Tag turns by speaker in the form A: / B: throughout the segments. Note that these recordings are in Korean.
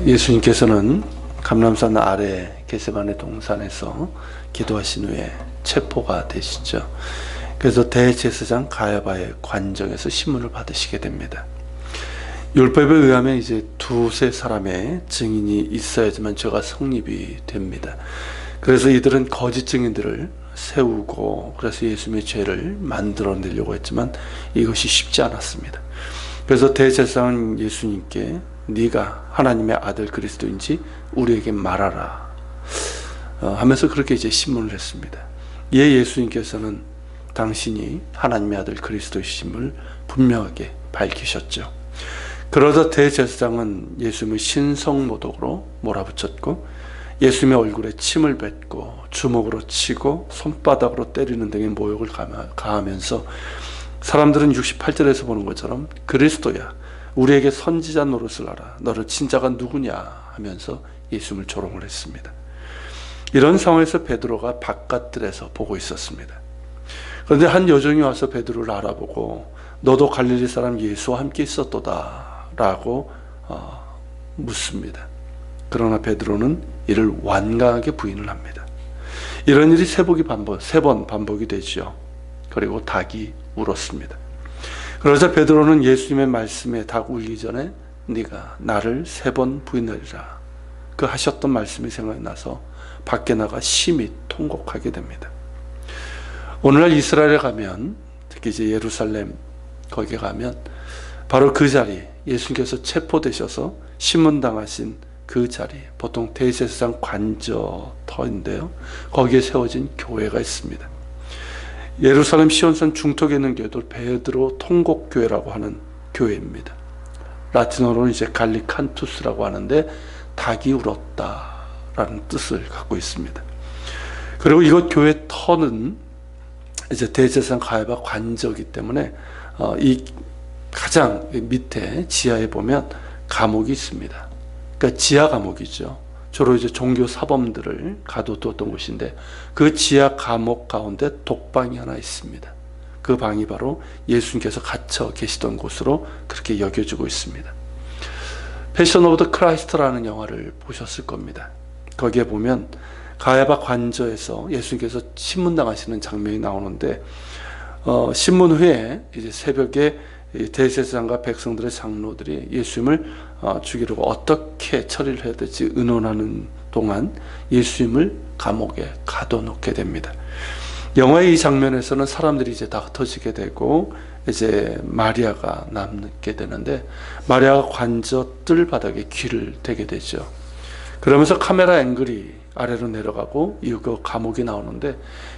A: 예수님께서는 감람산 아래 겟세마네 동산에서 기도하신 후에 체포가 되시죠. 그래서 대제사장 가야바의 관정에서 신문을 받으시게 됩니다. 율법에 의하면 이제 두세 사람의 증인이 있어야지만 죄가 성립이 됩니다. 그래서 이들은 거짓 증인들을 세우고 그래서 예수님의 죄를 만들어내려고 했지만 이것이 쉽지 않았습니다. 그래서 대제사장은 예수님께 네가 하나님의 아들 그리스도인지 우리에게 말하라 하면서 그렇게 이제 신문을 했습니다. 이에 예수님께서는 당신이 하나님의 아들 그리스도이심을 분명하게 밝히셨죠. 그러자 대제사장은 예수님을 신성모독으로 몰아붙였고 예수님의 얼굴에 침을 뱉고 주먹으로 치고 손바닥으로 때리는 등의 모욕을 가하면서 사람들은 68절에서 보는 것처럼 그리스도야 우리에게 선지자 노릇을 하라 너를 친자가 누구냐 하면서 예수님을 조롱을 했습니다. 이런 상황에서 베드로가 바깥들에서 보고 있었습니다. 그런데 한 여종이 와서 베드로를 알아보고 너도 갈릴리 사람 예수와 함께 있었도다 라고 묻습니다. 그러나 베드로는 이를 완강하게 부인을 합니다. 이런 일이 세 번 반복이 되죠. 그리고 닭이 울었습니다. 그러자 베드로는 예수님의 말씀에 닭 울기 전에 네가 나를 3번 부인하리라 그 하셨던 말씀이 생각이 나서 밖에 나가 심히 통곡하게 됩니다. 오늘날 이스라엘에 가면 특히 이제 예루살렘 거기에 가면 바로 그 자리 예수님께서 체포되셔서 신문당하신 그 자리 보통 대제사장 관저터인데요. 거기에 세워진 교회가 있습니다. 예루살렘 시온산 중턱에 있는 교회도 베드로 통곡교회라고 하는 교회입니다. 라틴어로는 이제 갈리칸투스라고 하는데 닭이 울었다라는 뜻을 갖고 있습니다. 그리고 이곳 교회 터는 이제 대제사장 가야바 관저이기 때문에 이 가장 밑에 지하에 보면 감옥이 있습니다. 그러니까 지하 감옥이죠. 주로 이제 종교 사범들을 가둬두었던 곳인데 그 지하 감옥 가운데 독방이 하나 있습니다. 그 방이 바로 예수님께서 갇혀 계시던 곳으로 그렇게 여겨지고 있습니다. 패션 오브 더 크라이스트라는 영화를 보셨을 겁니다. 거기에 보면 가야바 관저에서 예수님께서 신문당하시는 장면이 나오는데 신문 후에 이제 새벽에 대제사장과 백성들의 장로들이 예수님을 죽이려고 어떻게 처리를 해야 될지 의논하는 동안 예수님을 감옥에 가둬놓게 됩니다. 영화의 이 장면에서는 사람들이 이제 다 흩어지게 되고 이제 마리아가 남게 되는데 마리아가 관저 뜰 바닥에 귀를 대게 되죠. 그러면서 카메라 앵글이 아래로 내려가고 이 그 감옥이 나오는데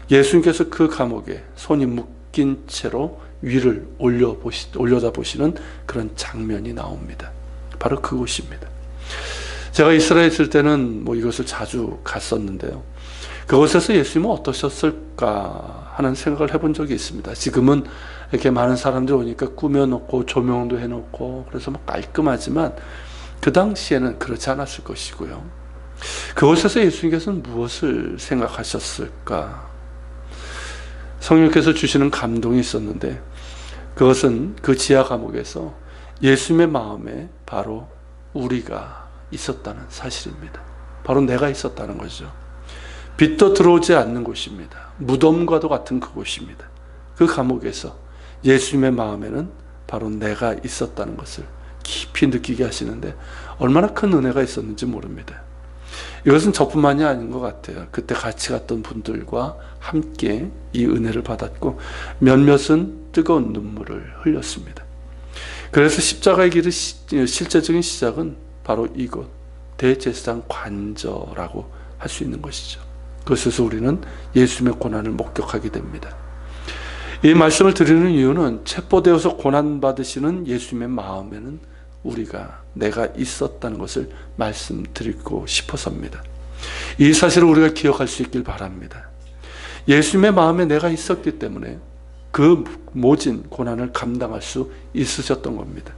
A: 예수님께서 그 감옥에 손이 묶인 채로 위를 올려다 보시는 그런 장면이 나옵니다. 바로 그곳입니다. 제가 이스라엘에 있을 때는 이것을 자주 갔었는데요. 그곳에서 예수님은 어떠셨을까 하는 생각을 해본 적이 있습니다. 지금은 이렇게 많은 사람들이 오니까 꾸며놓고 조명도 해놓고 그래서 깔끔하지만 그 당시에는 그렇지 않았을 것이고요. 그곳에서 예수님께서는 무엇을 생각하셨을까? 성령께서 주시는 감동이 있었는데 그것은 그 지하 감옥에서 예수님의 마음에 바로 우리가 있었다는 사실입니다. 바로 내가 있었다는 거죠. 빛도 들어오지 않는 곳입니다. 무덤과도 같은 그곳입니다. 그 감옥에서 예수님의 마음에는 바로 내가 있었다는 것을 깊이 느끼게 하시는데 얼마나 큰 은혜가 있었는지 모릅니다. 이것은 저뿐만이 아닌 것 같아요. 그때 같이 갔던 분들과 함께 이 은혜를 받았고 몇몇은 뜨거운 눈물을 흘렸습니다. 그래서 십자가의 길의 실제적인 시작은 바로 이곳 대제사장 관저라고 할 수 있는 것이죠. 그것에서 우리는 예수님의 고난을 목격하게 됩니다. 이 말씀을 드리는 이유는 체포되어서 고난받으시는 예수님의 마음에는 내가 있었다는 것을 말씀드리고 싶어서입니다. 이 사실을 우리가 기억할 수 있길 바랍니다. 예수님의 마음에 내가 있었기 때문에 그 모진 고난을 감당할 수 있으셨던 겁니다.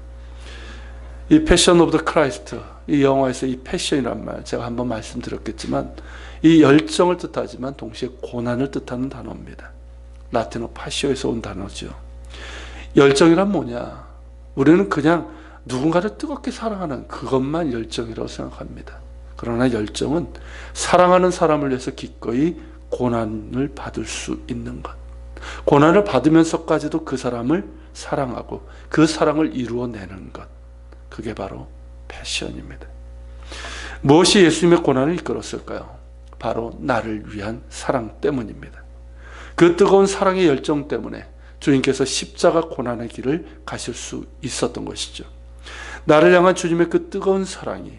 A: 이 패션 오브 더 크라이스트, 이 영화에서 이 패션이란 말 제가 한번 말씀드렸겠지만 이 열정을 뜻하지만 동시에 고난을 뜻하는 단어입니다. 라틴어 파시오에서 온 단어죠. 열정이란 뭐냐? 우리는 그냥 누군가를 뜨겁게 사랑하는 그것만 열정이라고 생각합니다. 그러나 열정은 사랑하는 사람을 위해서 기꺼이 고난을 받을 수 있는 것, 고난을 받으면서까지도 그 사람을 사랑하고 그 사랑을 이루어내는 것, 그게 바로 패션입니다. 무엇이 예수님의 고난을 이끌었을까요? 바로 나를 위한 사랑 때문입니다. 그 뜨거운 사랑의 열정 때문에 주님께서 십자가 고난의 길을 가실 수 있었던 것이죠. 나를 향한 주님의 그 뜨거운 사랑이,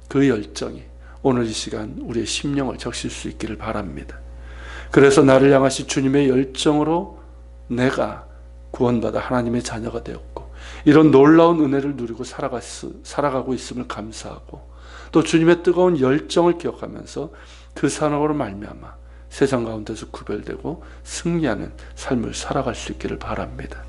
A: 그 열정이 오늘 이 시간 우리의 심령을 적실 수 있기를 바랍니다. 그래서 나를 향하신 주님의 열정으로 내가 구원받아 하나님의 자녀가 되었고, 이런 놀라운 은혜를 누리고 살아가고 있음을 감사하고, 또 주님의 뜨거운 열정을 기억하면서 그 사랑으로 말미암아 세상 가운데서 구별되고 승리하는 삶을 살아갈 수 있기를 바랍니다.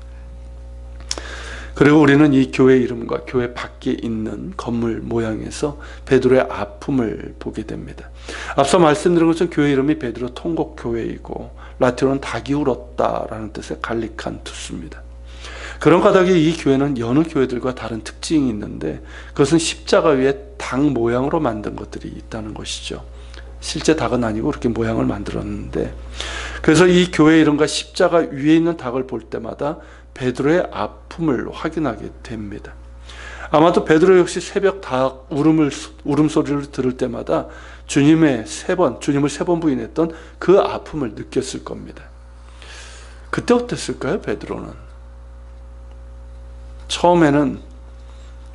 A: 그리고 우리는 이 교회 이름과 교회 밖에 있는 건물 모양에서 베드로의 아픔을 보게 됩니다. 앞서 말씀드린 것처럼 교회 이름이 베드로 통곡교회이고 라틴어는 닭이 울었다라는 뜻의 갈릭한 투수입니다. 그런 까닭에 이 교회는 여느 교회들과 다른 특징이 있는데, 그것은 십자가 위에 닭 모양으로 만든 것들이 있다는 것이죠. 실제 닭은 아니고 그렇게 모양을 만들었는데, 그래서 이 교회 이름과 십자가 위에 있는 닭을 볼 때마다 베드로의 아픔을 확인하게 됩니다. 아마도 베드로 역시 새벽 닭 울음소리를 들을 때마다 주님을 세 번 부인했던 그 아픔을 느꼈을 겁니다. 그때 어땠을까요, 베드로는? 처음에는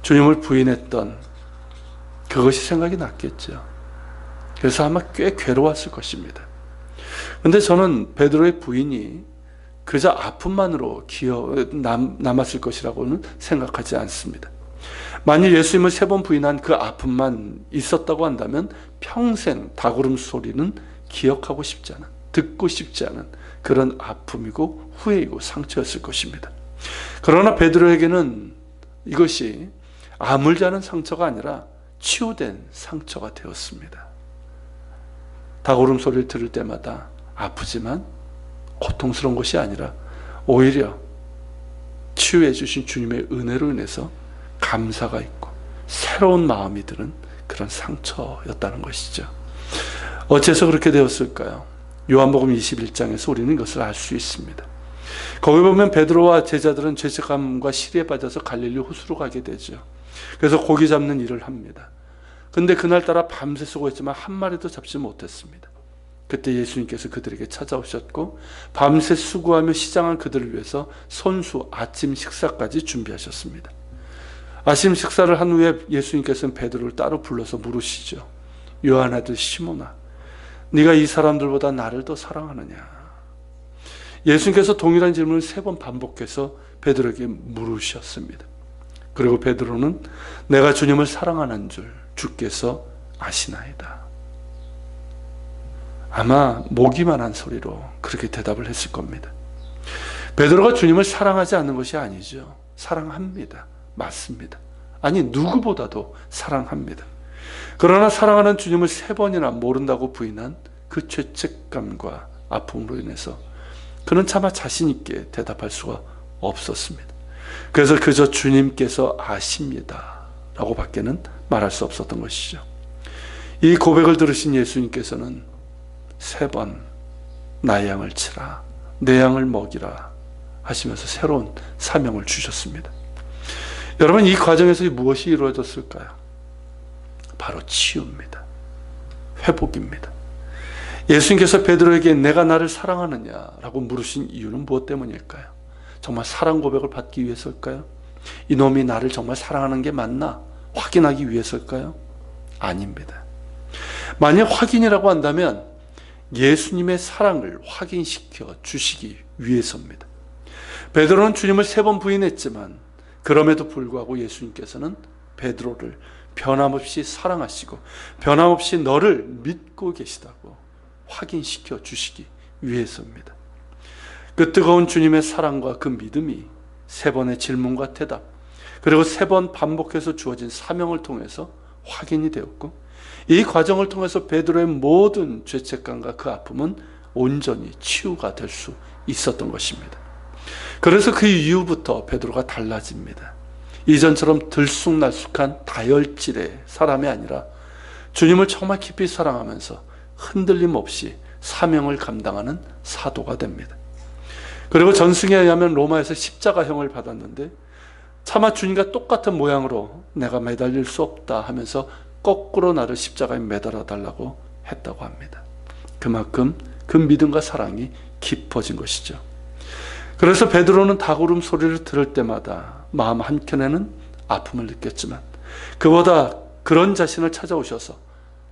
A: 주님을 부인했던 그것이 생각이 났겠죠. 그래서 아마 꽤 괴로웠을 것입니다. 그런데 저는 베드로의 부인이 그저 아픔만으로 남았을 것이라고는 생각하지 않습니다. 만일 예수님을 3번 부인한 그 아픔만 있었다고 한다면 평생 닭울음 소리는 기억하고 싶지 않은, 듣고 싶지 않은 그런 아픔이고 후회이고 상처였을 것입니다. 그러나 베드로에게는 이것이 아물지 않은 상처가 아니라 치유된 상처가 되었습니다. 닭울음 소리를 들을 때마다 아프지만 고통스러운 것이 아니라 오히려 치유해 주신 주님의 은혜로 인해서 감사가 있고 새로운 마음이 드는 그런 상처였다는 것이죠. 어째서 그렇게 되었을까요? 요한복음 21장에서 우리는 이것을 알 수 있습니다. 거기 보면 베드로와 제자들은 죄책감과 시리에 빠져서 갈릴리 호수로 가게 되죠. 그래서 고기 잡는 일을 합니다. 근데 그날따라 밤새 수고했지만 한 마리도 잡지 못했습니다. 그때 예수님께서 그들에게 찾아오셨고 밤새 수고하며 시장한 그들을 위해서 손수 아침 식사까지 준비하셨습니다. 아침 식사를 한 후에 예수님께서는 베드로를 따로 불러서 물으시죠. 요한 아들 시몬아, 네가 이 사람들보다 나를 더 사랑하느냐? 예수님께서 동일한 질문을 3번 반복해서 베드로에게 물으셨습니다. 그리고 베드로는 내가 주님을 사랑하는 줄 주께서 아시나이다. 아마 모기만한 소리로 그렇게 대답을 했을 겁니다. 베드로가 주님을 사랑하지 않는 것이 아니죠. 사랑합니다. 맞습니다. 아니, 누구보다도 사랑합니다. 그러나 사랑하는 주님을 3번이나 모른다고 부인한 그 죄책감과 아픔으로 인해서 그는 차마 자신 있게 대답할 수가 없었습니다. 그래서 그저 주님께서 아십니다 라고 밖에는 말할 수 없었던 것이죠. 이 고백을 들으신 예수님께서는 3번 나의 양을 치라, 내 양을 먹이라 하시면서 새로운 사명을 주셨습니다. 여러분, 이 과정에서 무엇이 이루어졌을까요? 바로 치유입니다. 회복입니다. 예수님께서 베드로에게 내가 나를 사랑하느냐라고 물으신 이유는 무엇 때문일까요? 정말 사랑 고백을 받기 위해서일까요? 이놈이 나를 정말 사랑하는 게 맞나 확인하기 위해서일까요? 아닙니다. 만약 확인이라고 한다면 예수님의 사랑을 확인시켜 주시기 위해서입니다. 베드로는 주님을 3번 부인했지만 그럼에도 불구하고 예수님께서는 베드로를 변함없이 사랑하시고 변함없이 너를 믿고 계시다고 확인시켜 주시기 위해서입니다. 그 뜨거운 주님의 사랑과 그 믿음이 3번의 질문과 대답, 그리고 3번 반복해서 주어진 사명을 통해서 확인이 되었고, 이 과정을 통해서 베드로의 모든 죄책감과 그 아픔은 온전히 치유가 될 수 있었던 것입니다. 그래서 그 이후부터 베드로가 달라집니다. 이전처럼 들쑥날쑥한 다혈질의 사람이 아니라 주님을 정말 깊이 사랑하면서 흔들림 없이 사명을 감당하는 사도가 됩니다. 그리고 전승에 의하면 로마에서 십자가형을 받았는데 차마 주님과 똑같은 모양으로 내가 매달릴 수 없다 하면서 거꾸로 나를 십자가에 매달아 달라고 했다고 합니다. 그만큼 그 믿음과 사랑이 깊어진 것이죠. 그래서 베드로는 닭울음 소리를 들을 때마다 마음 한켠에는 아픔을 느꼈지만 그보다 그런 자신을 찾아오셔서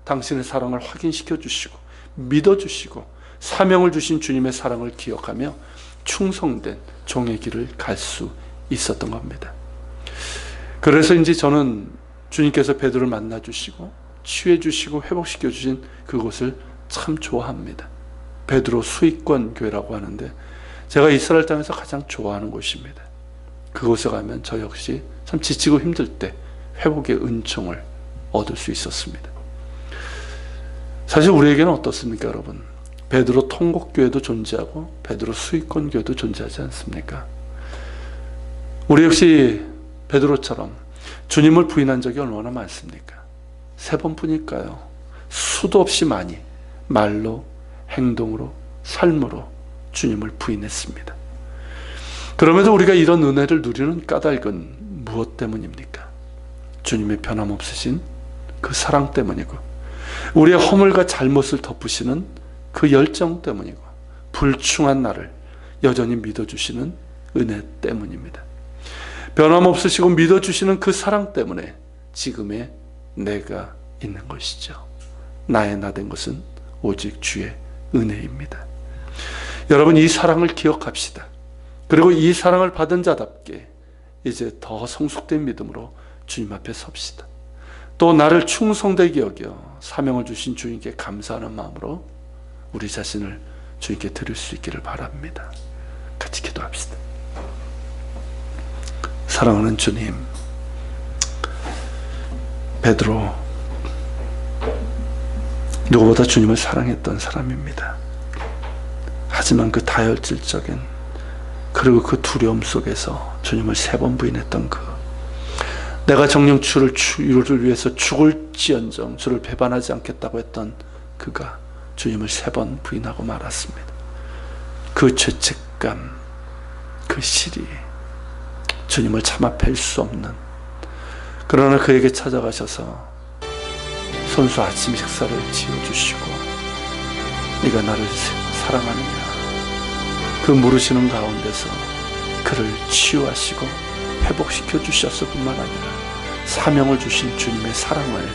A: 당신의 사랑을 확인시켜 주시고 믿어주시고 사명을 주신 주님의 사랑을 기억하며 충성된 종의 길을 갈 수 있었던 겁니다. 그래서인지 저는 주님께서 베드로를 만나주시고 치유해주시고 회복시켜주신 그곳을 참 좋아합니다. 베드로 수익권 교회라고 하는데 제가 이스라엘 땅에서 가장 좋아하는 곳입니다. 그곳에 가면 저 역시 참 지치고 힘들 때 회복의 은총을 얻을 수 있었습니다. 사실 우리에게는 어떻습니까, 여러분? 베드로 통곡교회도 존재하고 베드로 수익권 교회도 존재하지 않습니까? 우리 역시 베드로처럼 주님을 부인한 적이 얼마나 많습니까? 3번뿐일까요? 수도 없이 많이 말로, 행동으로, 삶으로 주님을 부인했습니다. 그럼에도 우리가 이런 은혜를 누리는 까닭은 무엇 때문입니까? 주님의 변함없으신 그 사랑 때문이고 우리의 허물과 잘못을 덮으시는 그 열정 때문이고 불충한 나를 여전히 믿어주시는 은혜 때문입니다. 변함없으시고 믿어주시는 그 사랑 때문에 지금의 내가 있는 것이죠. 나의 나 된 것은 오직 주의 은혜입니다. 여러분, 이 사랑을 기억합시다. 그리고 이 사랑을 받은 자답게 이제 더 성숙된 믿음으로 주님 앞에 섭시다. 또 나를 충성되게 여겨 사명을 주신 주님께 감사하는 마음으로 우리 자신을 주님께 드릴 수 있기를 바랍니다. 같이 기도합시다. 사랑하는 주님, 베드로 누구보다 주님을 사랑했던 사람입니다. 하지만 그 다혈질적인 그리고 그 두려움 속에서 주님을 3번 부인했던 내가 정녕 주를 위해서 죽을지언정 주를 배반하지 않겠다고 했던 그가 주님을 3번 부인하고 말았습니다. 그 죄책감, 그 시리, 주님을 차마 뵐 수 없는, 그러나 그에게 찾아가셔서 손수 아침 식사를 지어주시고 네가 나를 사랑하느냐, 그 물으시는 가운데서 그를 치유하시고 회복시켜 주셨을 뿐만 아니라 사명을 주신 주님의 사랑을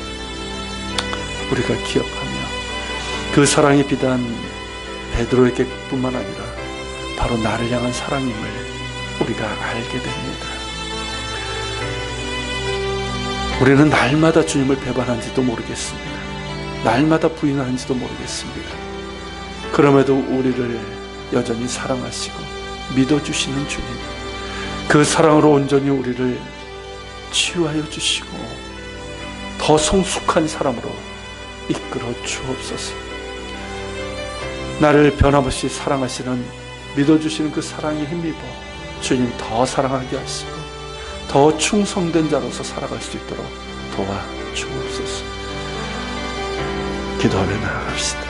A: 우리가 기억하며 그 사랑이 비단 베드로에게 뿐만 아니라 바로 나를 향한 사랑임을 우리가 알게 됩니다. 우리는 날마다 주님을 배반한지도 모르겠습니다. 날마다 부인하는지도 모르겠습니다. 그럼에도 우리를 여전히 사랑하시고 믿어주시는 주님, 그 사랑으로 온전히 우리를 치유하여 주시고 더 성숙한 사람으로 이끌어 주옵소서. 나를 변함없이 사랑하시는, 믿어주시는 그 사랑에 힘입어 주님 더 사랑하게 하시고 더 충성된 자로서 살아갈 수 있도록 도와주옵소서. 기도하며 나아갑시다.